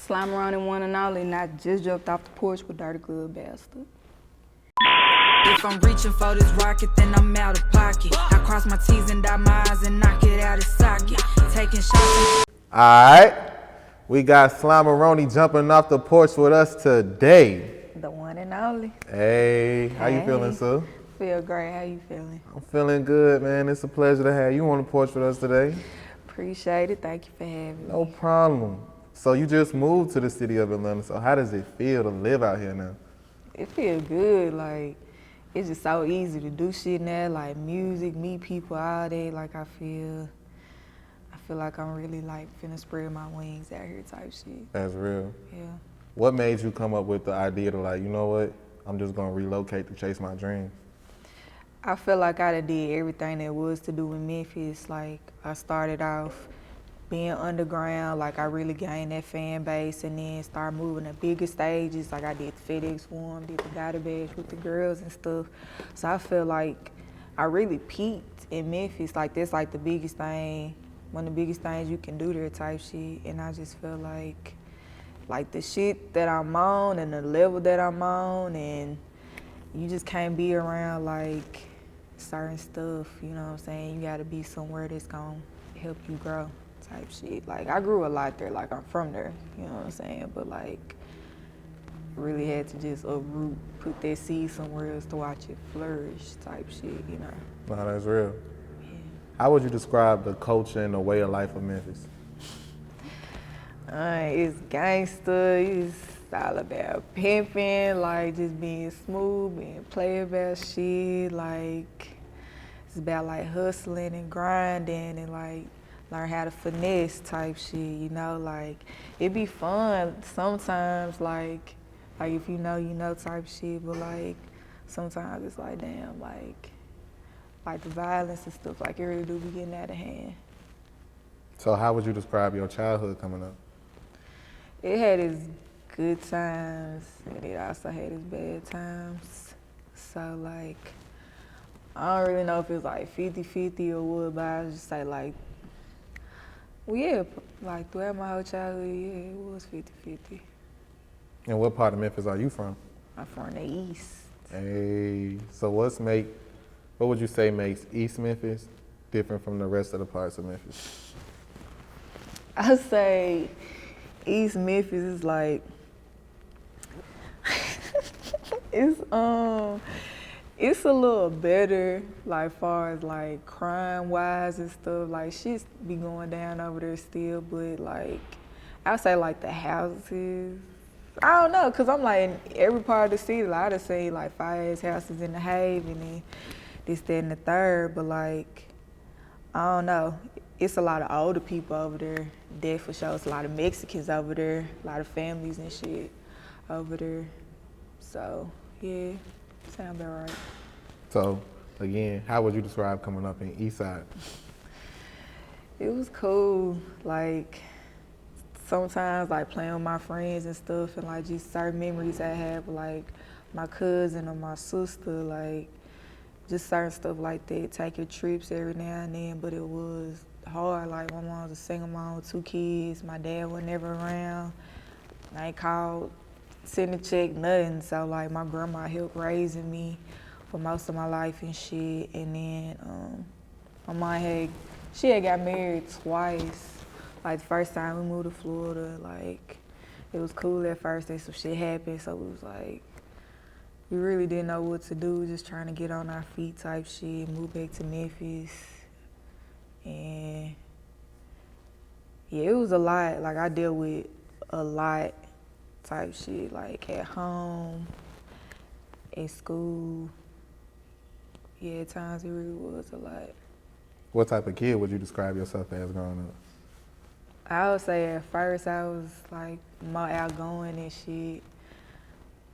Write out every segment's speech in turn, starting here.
Slimeroni one and only, and I just jumped off the porch with Dirty Good Bastard. If I'm reaching for this rocket, then I'm out of pocket. I cross my T's and dot my I's and knock it out of socket. Taking shots. Alright, we got Slimeroni jumping off the porch with us today. The one and only. Hey, how you feeling, sir? Feel great. How you feeling? I'm feeling good, man. It's a pleasure to have you on the porch with us today. Appreciate it. Thank you for having me. No problem. So you just moved to the city of Atlanta, so how does it feel to live out here now? It feels good. Like, it's just so easy to do shit now, like music, meet people all day. Like, I feel like I'm really like finna spread my wings out here type shit. That's real. Yeah. What made you come up with the idea to like, you know what, I'm just gonna relocate to chase my dream? I feel like I done did everything there was to do in Memphis. Like, I started off being underground, like I really gained that fan base, and then started moving to bigger stages. Like I did FedEx Forum, did the Gotta Bash with the girls and stuff. So I feel like I really peaked in Memphis. Like that's like the biggest thing, one of the biggest things you can do there type shit. And I just feel like the shit that I'm on and the level that I'm on, and you just can't be around like certain stuff, you know what I'm saying? You gotta be somewhere that's gonna help you grow type shit. Like I grew a lot there, like I'm from there, you know what I'm saying? But like really had to just uproot, put that seed somewhere else to watch it flourish type shit, you know? No, that's real. Yeah. How would you describe the culture and the way of life of Memphis? It's gangster, it's all about pimping, like just being smooth, being play about shit, like it's about like hustling and grinding and like learn how to finesse type shit, you know, like it be fun sometimes, like if you know type shit, but like sometimes it's like damn, like the violence and stuff, like it really do be getting out of hand. So how would you describe your childhood coming up? It had its good times and it also had its bad times. So like I don't really know if it's like 50-50 or what, but I just say like, well, yeah, like throughout my whole childhood, yeah, it was 50-50. And what part of Memphis are you from? I'm from the East. Hey, so what would you say makes East Memphis different from the rest of the parts of Memphis? I say East Memphis is like, it's a little better, like far as like crime wise and stuff. Like shit be going down over there still, but like I say like the houses. I don't know, cause I'm like in every part of the city. Like I done seen like fire-ass houses in the Haven and this, that, and the third. But like I don't know. It's a lot of older people over there. That for sure. It's a lot of Mexicans over there. A lot of families and shit over there. So yeah. Sound about right. So, again, how would you describe coming up in East Side? It was cool. Like, sometimes, like, playing with my friends and stuff, and, like, just certain memories I have, like, my cousin or my sister, like, just certain stuff like that. Taking trips every now and then, but it was hard. Like, my mom was a single mom with 2 kids. My dad was never around. I ain't called, send a check, nothing. So like my grandma helped raising me for most of my life and shit. And then my mom had got married twice. Like the first time we moved to Florida, like it was cool at first, then some shit happened. So it was like, we really didn't know what to do, just trying to get on our feet type shit, move back to Memphis. And yeah, it was a lot. Like I dealt with a lot type shit, like at home, at school. Yeah, at times it really was a lot. What type of kid would you describe yourself as growing up? I would say at first I was like more outgoing and shit.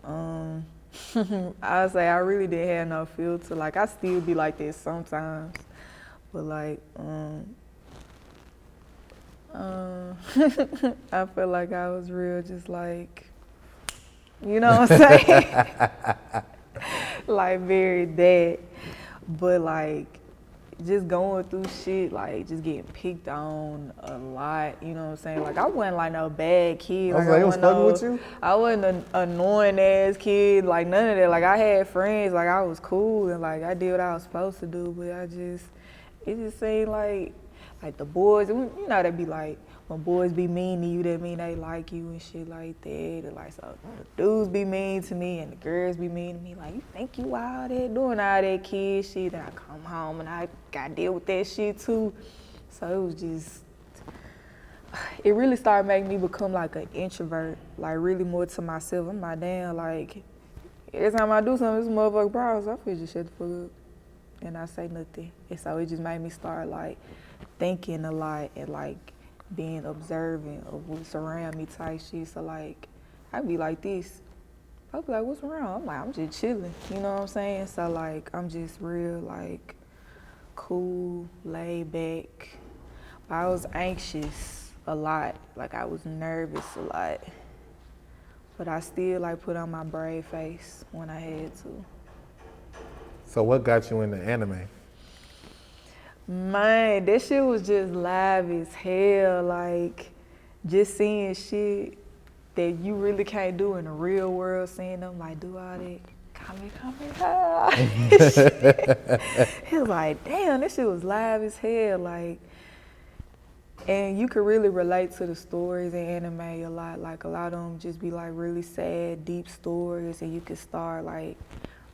I would say I really didn't have no filter. Like I still be like that sometimes, but like I feel like I was real, just like, you know what I'm saying? Like very that, but like just going through shit, like just getting picked on a lot, you know what I'm saying? Like I wasn't like no bad kid. I was like, it was wasn't fucking with you? I wasn't an annoying ass kid, like none of that. Like I had friends, like I was cool and like I did what I was supposed to do, but it just seemed like the boys, you know, they be like, when boys be mean to you, that mean they like you and shit like that. And like, so the dudes be mean to me and the girls be mean to me. Like, you think you out there doing all that kid shit? Then I come home and I got to deal with that shit too. So it was just, it really started making me become like an introvert, like really more to myself. I'm like, damn, like, every time I do something, this motherfucker problems, I feel just shut the fuck up. And I say nothing. And so it just made me start like thinking a lot and like being observant of what's around me type shit. So like, I be like this. I be like, what's wrong? I'm like, I'm just chilling, you know what I'm saying? So like, I'm just real like cool, laid back. But I was anxious a lot. Like I was nervous a lot. But I still like put on my brave face when I had to. So what got you into anime? Man, that shit was just live as hell. Like, just seeing shit that you really can't do in the real world, seeing them like do all that. Come It was like, damn, this shit was live as hell. Like, and you could really relate to the stories in anime a lot. Like, a lot of them just be like really sad, deep stories, and you could start like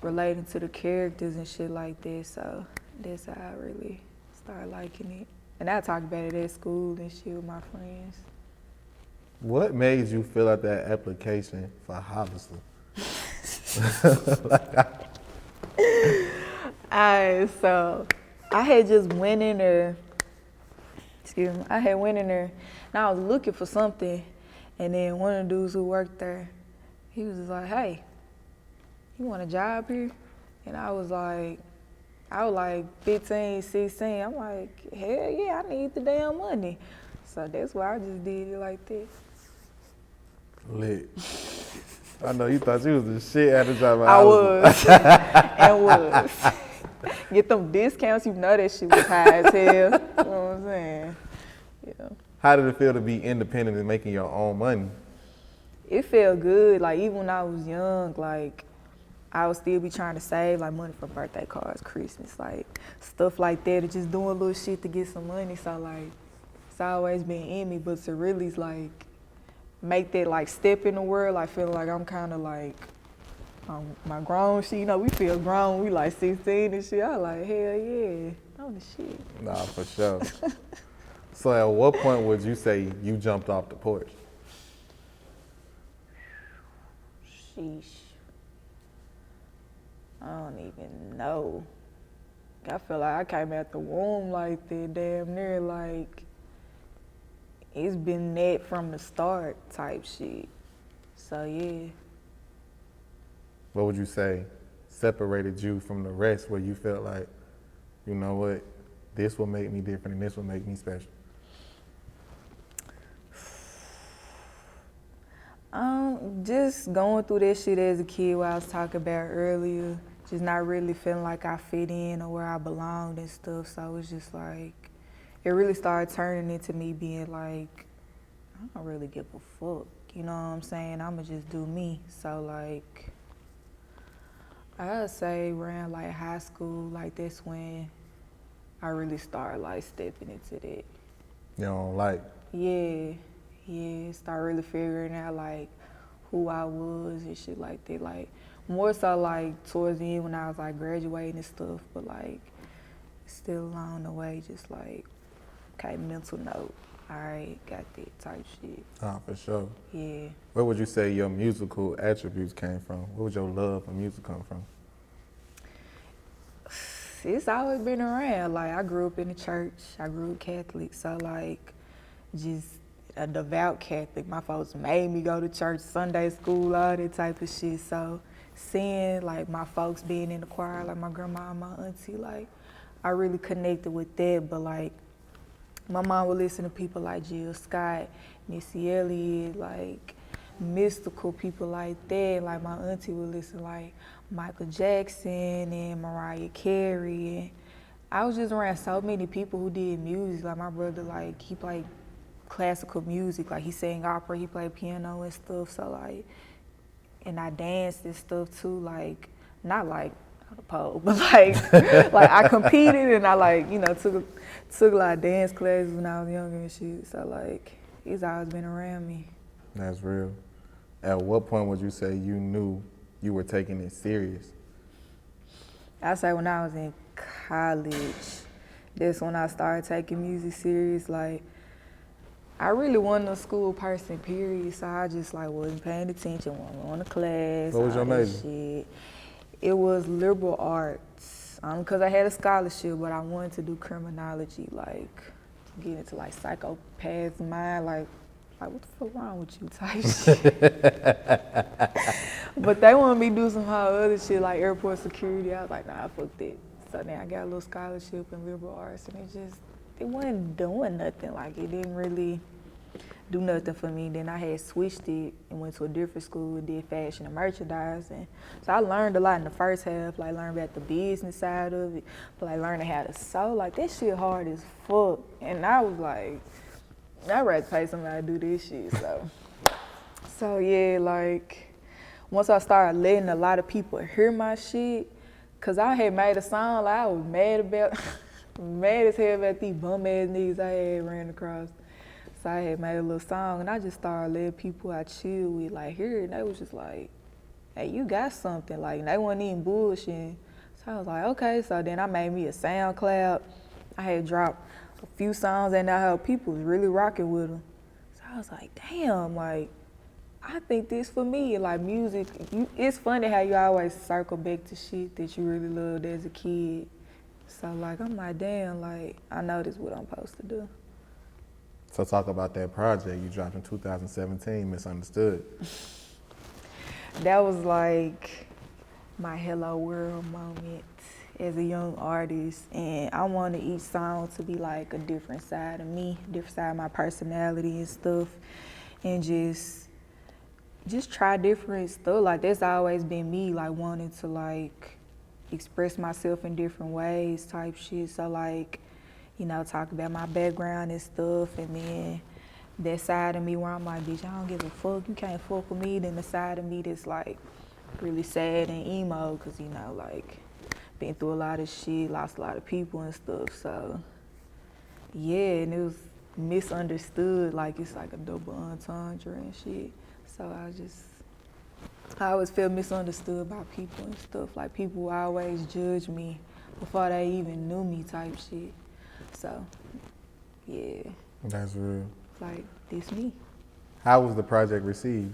relating to the characters and shit like that. So that's how I really started liking it. And I talk about it at school and shit with my friends. What made you fill out that application for Hollister? Alright, so I had just went in there, and I was looking for something, and then one of the dudes who worked there, he was just like, hey, you want a job here? And I was like 15, 16. I'm like, hell yeah, I need the damn money. So that's why I just did it like that. Lit. I know you thought you was the shit at the job. I was. And was. Get them discounts, you know that shit was high as hell. You know what I'm saying? Yeah. How did it feel to be independent and making your own money? It felt good. Like, even when I was young, like, I would still be trying to save like money for birthday cards, Christmas, like stuff like that, and just doing little shit to get some money. So like, it's always been in me, but to really like make that like step in the world, I feel like I'm kind of like my grown shit. You know, we feel grown. We like 16 and shit. I like, hell yeah, I'm the shit. Nah, for sure. So at what point would you say you jumped off the porch? Sheesh. I don't even know. I feel like I came out the womb like that, damn near like it's been that from the start type shit. So yeah. What would you say separated you from the rest where you felt like, you know what, this will make me different and this will make me special? Just going through that shit as a kid, what I was talking about earlier, just not really feeling like I fit in or where I belonged and stuff. So it was just like, it really started turning into me being like, I don't really give a fuck. You know what I'm saying? I'ma just do me. So like, I'd say around like high school, like that's when I really started like stepping into that. You don't like? Yeah, start really figuring out like who I was and shit like that. Like more so like towards the end when I was like graduating and stuff, but like still along the way, just like, okay, mental note. All right, got that type shit. Ah, for sure. Yeah. Where would you say your musical attributes came from? Where would your love for music come from? It's always been around. Like I grew up in the church. I grew up Catholic, so like just a devout Catholic. My folks made me go to church, Sunday school, all that type of shit. So seeing like my folks being in the choir, like my grandma and my auntie, like I really connected with that. But like my mom would listen to people like Jill Scott, Missy Elliott, like mystical people like that. Like my auntie would listen like Michael Jackson and Mariah Carey. And I was just around so many people who did music. Like my brother, like he played classical music. Like he sang opera, he played piano and stuff. So like, and I danced and stuff too. Like not like on the pole, but like like I competed and I like took a lot of dance classes when I was younger and shit. So like he's always been around me. That's real. At what point would you say you knew you were taking it serious? I say when I was in college, that's when I started taking music serious. Like, I really wasn't a school person, period. So I just like wasn't paying attention, wasn't going to class. What was your major? Shit. It was liberal arts, because I had a scholarship, but I wanted to do criminology, like to get into like psychopaths' mind, like what the fuck wrong with you type shit. But they wanted me to do some whole other shit like airport security. I was like, nah, fuck that. So then I got a little scholarship in liberal arts, and it wasn't doing nothing. Like it didn't really do nothing for me. Then I had switched it and went to a different school and did fashion and merchandising. So I learned a lot in the first half, like learned about the business side of it, but like learning how to sew, like that shit hard as fuck. And I was like, I'd rather pay somebody to do this shit. So yeah, like once I started letting a lot of people hear my shit, cause I had made a song, like I was mad as hell about these bum ass niggas I had ran across. So I had made a little song and I just started letting people I chill with like hear it, and they was just like, hey, you got something, like, and they wasn't even bullshitting. So I was like, okay. So then I made me a SoundCloud. I had dropped a few songs and I heard people was really rocking with them. So I was like, damn, like, I think this for me, like music, it's funny how you always circle back to shit that you really loved as a kid. So like, I'm like, damn, like, I know this is what I'm supposed to do. So talk about that project you dropped in 2017, Misunderstood. That was like my hello world moment as a young artist, and I wanted each song to be like a different side of me, different side of my personality and stuff, and just try different stuff. Like that's always been me, like wanting to like express myself in different ways type shit. So like, talk about my background and stuff, and then that side of me where I'm like, bitch, I don't give a fuck, you can't fuck with me. Then the side of me that's like really sad and emo, cause like been through a lot of shit, lost a lot of people and stuff. So yeah, and it was misunderstood, like it's like a double entendre and shit. So I always feel misunderstood by people and stuff. Like people always judge me before they even knew me type shit. So yeah. That's real. Like, this me. How was the project received?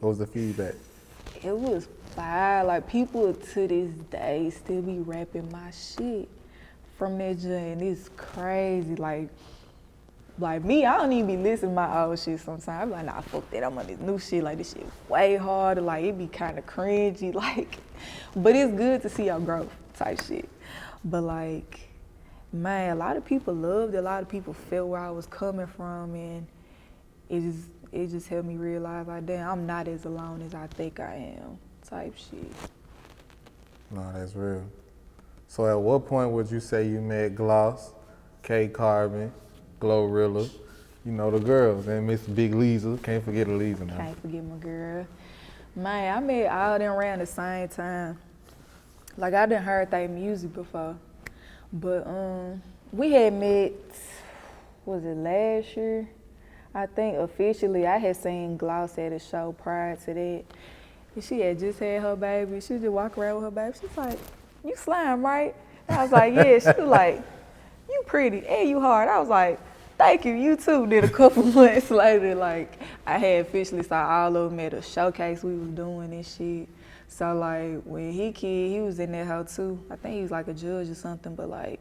What was the feedback? It was fire. Like, people to this day still be rapping my shit from that joint. It's crazy. Like me, I don't even be listening to my old shit sometimes. I be like, nah, fuck that. I'm on this new shit. Like, this shit way harder. Like, it be kind of cringy. Like, but it's good to see your growth type shit. But like, man, a lot of people loved it. A lot of people felt where I was coming from, and it just helped me realize, like, damn, I'm not as alone as I think I am type shit. No, that's real. So at what point would you say you met Gloss, K Carbon, Glorilla, the girls, and Miss Big Lisa? Can't forget Lisa now. Can't forget my girl. Man, I met all them around the same time. Like, I done heard their music before. But we had met, was it last year? I think officially I had seen Gloss at a show prior to that. And she had just had her baby. She just walk around with her baby. She's like, you Slime, right? And I was like, yeah. She was like, you pretty and you hard. I was like, thank you, you too. Then a couple months later, like, I had officially saw all of them at a showcase we was doing and shit. So like when HitKidd, he was in that hoe too. I think he was like a judge or something, but like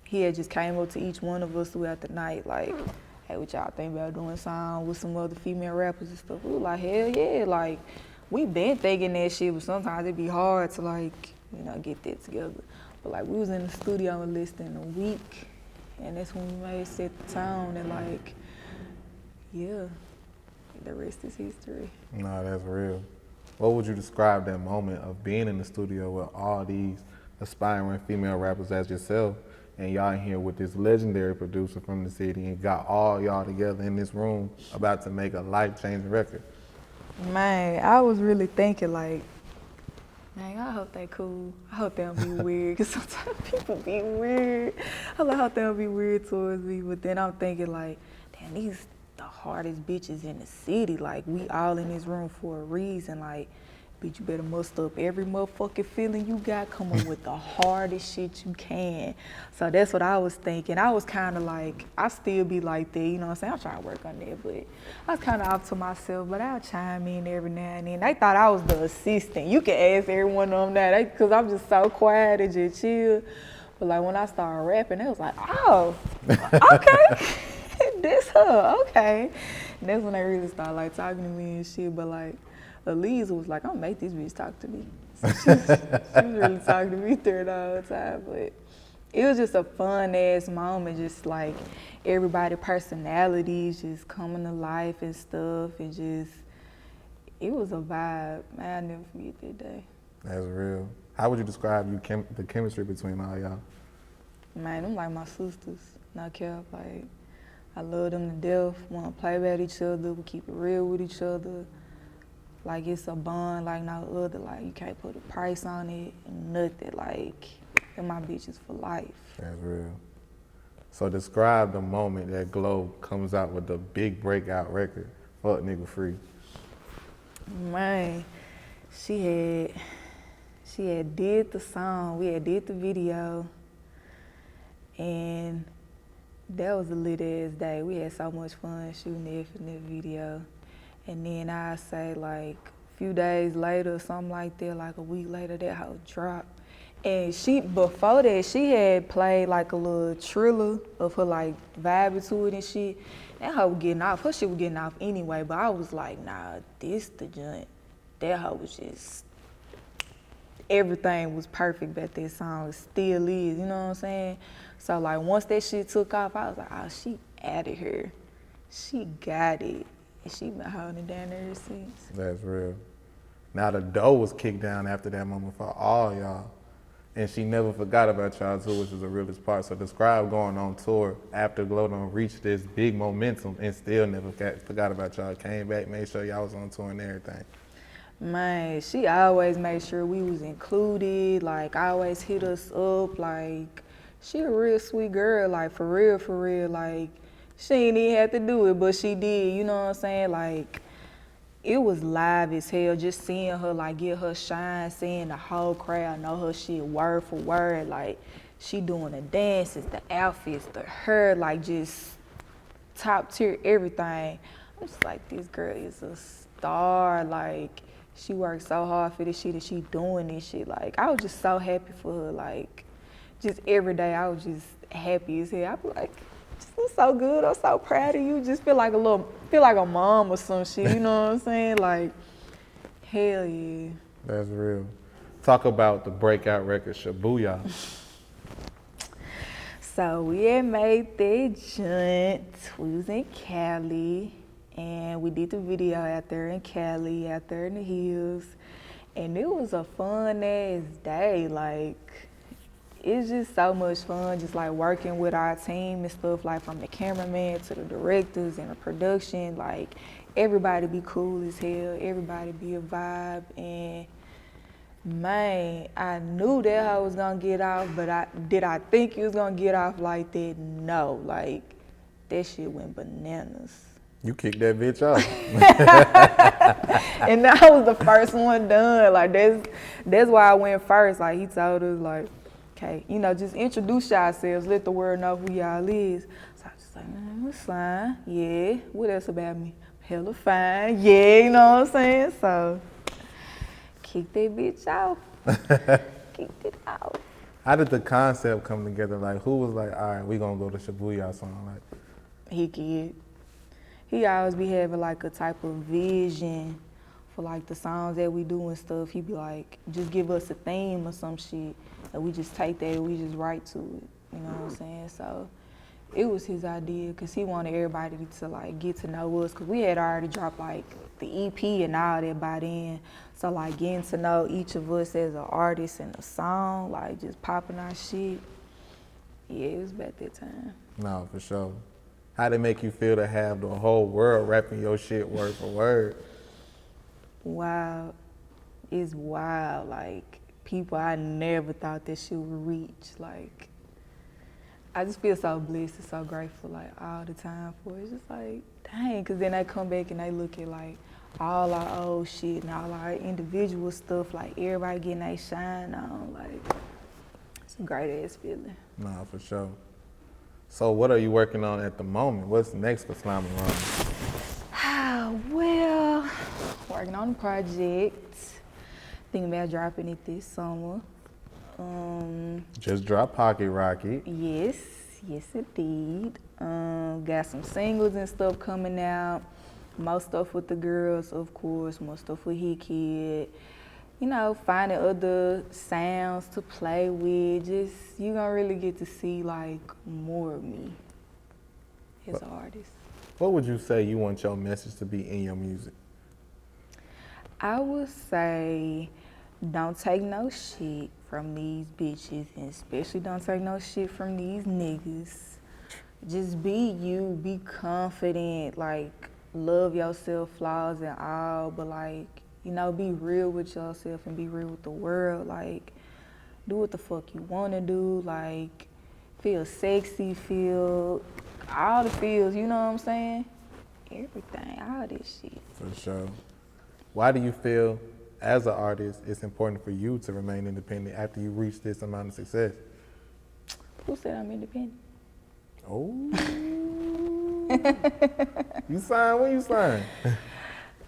he had just came up to each one of us throughout the night, like, hey, what y'all think about doing a song with some other female rappers and stuff? We were like, hell yeah, like we been thinking that shit, but sometimes it'd be hard to like, get that together. But like we was in the studio in less than a week, and that's when we made set the tone, and like, yeah, the rest is history. No, that's real. What would you describe that moment of being in the studio with all these aspiring female rappers as yourself and y'all in here with this legendary producer from the city and got all y'all together in this room about to make a life-changing record? Man, I was really thinking like, man, I hope they cool. I hope they don't be weird, because sometimes people be weird. I hope they don't be weird towards me, but then I'm thinking like, damn, these the hardest bitches in the city. Like, we all in this room for a reason. Like, bitch, you better muster up every motherfucking feeling you got, come up with the hardest shit you can. So that's what I was thinking. I was kind of like, I still be like that, you know what I'm saying? I'm trying to work on that, but I was kind of off to myself, but I'll chime in every now and then. They thought I was the assistant. You can ask every one of them that, because I'm just so quiet and just chill. But like when I started rapping, they was like, oh, okay, this her, okay. And that's when they really started like talking to me and shit, but like, Aleza was like, I'm gonna make this bitch talk to me. So she was really talking to me through it all the time, but it was just a fun ass moment, just like everybody's personalities just coming to life and stuff, and just, it was a vibe. Man, I'll never forget that day. That's real. How would you describe the chemistry between all y'all? Man, them like my sisters, not cap. Like, I love them to death, wanna play about each other, we keep it real with each other. Like, it's a bond like no other. Like, you can't put a price on it, nothing. Like, they're my bitches for life. That's real. So describe the moment that Glo comes out with the big breakout record, Fuck Nigga Free. Man, she had did the song, we had did the video, and that was a lit ass day. We had so much fun shooting it for that video. And then I say like a few days later, something like that, like a week later, that hoe dropped. And before that, she had played like a little trailer of her like vibing to it and shit. That hoe was getting off, her shit was getting off anyway, but I was like, nah, this the joint. That hoe was just, everything was perfect about that song. It still is, you know what I'm saying? So like once that shit took off, I was like, oh, she out of here. She got it. And she been holding it down ever since. That's real. Now the door was kicked down after that moment for all y'all. And she never forgot about y'all too, which is the realest part. So describe going on tour after Glo done reached this big momentum and still never forgot about y'all. Came back, made sure y'all was on tour and everything. Man, she always made sure we was included, like always hit us up, like she a real sweet girl, like for real, like she ain't even have to do it, but she did, you know what I'm saying? Like, it was live as hell, just seeing her, like, get her shine, seeing the whole crowd know her shit word for word. Like, she doing the dances, the outfits, the hair, like, just top tier everything. I'm just like, this girl is a star. Like, she worked so hard for this shit and she doing this shit. Like, I was just so happy for her. Like, just every day I was just happy as hell. I be like, "You so good. I'm so proud of you." Just feel like a mom or some shit. You know what I'm saying? Like, hell yeah. That's real. Talk about the breakout record, Shabooya. So we had made that joint. We was in Cali, and we did the video out there in Cali, out there in the hills, and it was a fun ass day. Like, it's just so much fun, just like working with our team and stuff, like from the cameraman to the directors and the production. Like, everybody be cool as hell, everybody be a vibe, and man, I knew that I was gonna get off, but did I think it was gonna get off like that? No, like, that shit went bananas. You kicked that bitch off. And that was the first one done. Like, that's why I went first. Like, he told us, like, okay, you know, just introduce yourselves, let the world know who y'all is. So I was just like, man, it's fine. Yeah. What else about me? Hella fine. Yeah, you know what I'm saying? So, kick that bitch off. Kicked it off. How did the concept come together? Like, who was like, all right, we gonna go to Shabooya song? Like, HitKidd. He always be having like a type of vision for like the songs that we do and stuff. He be like, just give us a theme or some shit, and we just take that and we just write to it. You know what I'm saying? So it was his idea, because he wanted everybody to like get to know us, because we had already dropped like the EP and all that by then. So like getting to know each of us as an artist and a song, like just popping our shit, Yeah, it was about that time. No, for sure. How did it make you feel to have the whole world rapping your shit word for word? Wow. It's wild. Like, people I never thought this shit would reach. Like, I just feel so blessed and so grateful, like, all the time for it. It's just like, dang, because then they come back and they look at, like, all our old shit and all our individual stuff, like, everybody getting their shine on. Like, it's a great-ass feeling. Nah, for sure. So what are you working on at the moment? What's next for Slimeroni? Well, working on a project. Thinking about dropping it this summer. Just drop Pocket Rocket. Yes indeed. Got some singles and stuff coming out. More stuff with the girls, of course. More stuff with HitKidd. You know, finding other sounds to play with. Just, you gonna really get to see like more of me as an artist. What would you say you want your message to be in your music? I would say, don't take no shit from these bitches, and especially don't take no shit from these niggas. Just be you, be confident, like, love yourself, flaws and all, but like, you know, be real with yourself and be real with the world. Like, do what the fuck you wanna do, like, feel sexy, feel all the feels, you know what I'm saying? Everything, all this shit. For sure. Why do you feel, as an artist, it's important for you to remain independent after you reach this amount of success? Who said I'm independent? Oh. You signed? When you signed?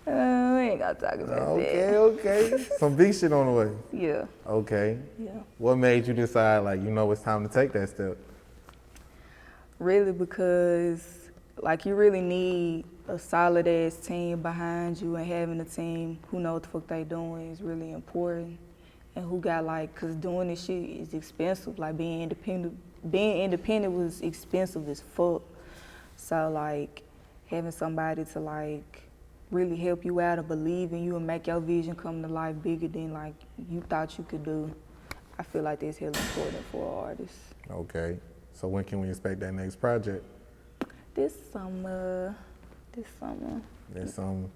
We ain't gonna talk about Okay. Some big shit on the way. that. Yeah. Okay. Yeah. What made you decide, like, you know, it's time to take that step? Really, because like you really need a solid ass team behind you, and having a team who know what the fuck they doing is really important, and who got like, cause doing this shit is expensive. Like being independent was expensive as fuck. So like having somebody to like really help you out or believe in you and make your vision come to life bigger than like you thought you could do, I feel like that's hella important for an artist. Okay. So when can we expect that next project? This summer. There's some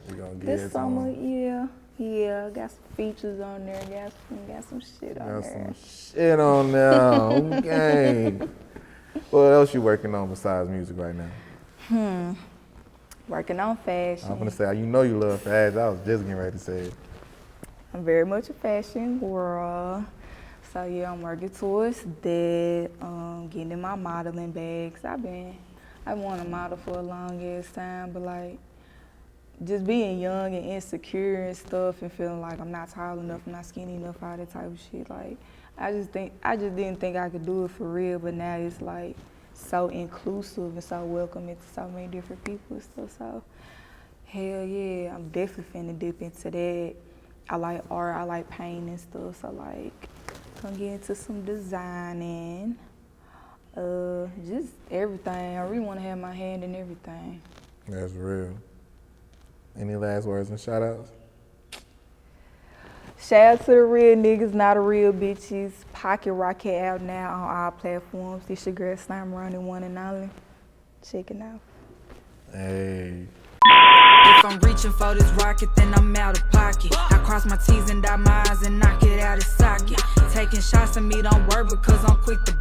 we gonna get This summer, on. yeah. Got some features on there. Got some shit on Got there. some shit on there. Okay. What else you working on besides music right now? Working on fashion. I'm gonna say, you know you love fashion. I was just getting ready to say it. I'm very much a fashion girl. So yeah, I'm working towards that. Getting in my modeling bags. I want to model for a long ass time, but like just being young and insecure and stuff, and feeling like I'm not tall enough, I'm not skinny enough, all that type of shit. Like I just didn't think I could do it for real, but now it's like so inclusive and so welcoming to so many different people and stuff. So hell yeah, I'm definitely finna dip into that. I like art, I like painting and stuff, so like gonna get into some designing. Just everything. I really want to have my hand in everything. That's real. Any last words and shout outs? Shout out to the real niggas, not the real bitches. Pocket Rocket out now on all platforms. This your girl Slimeroni, one and only. Check it out. Hey. If I'm reaching for this rocket, then I'm out of pocket. I cross my T's and dot my I's and knock it out of socket. Taking shots at me don't work because I'm quick to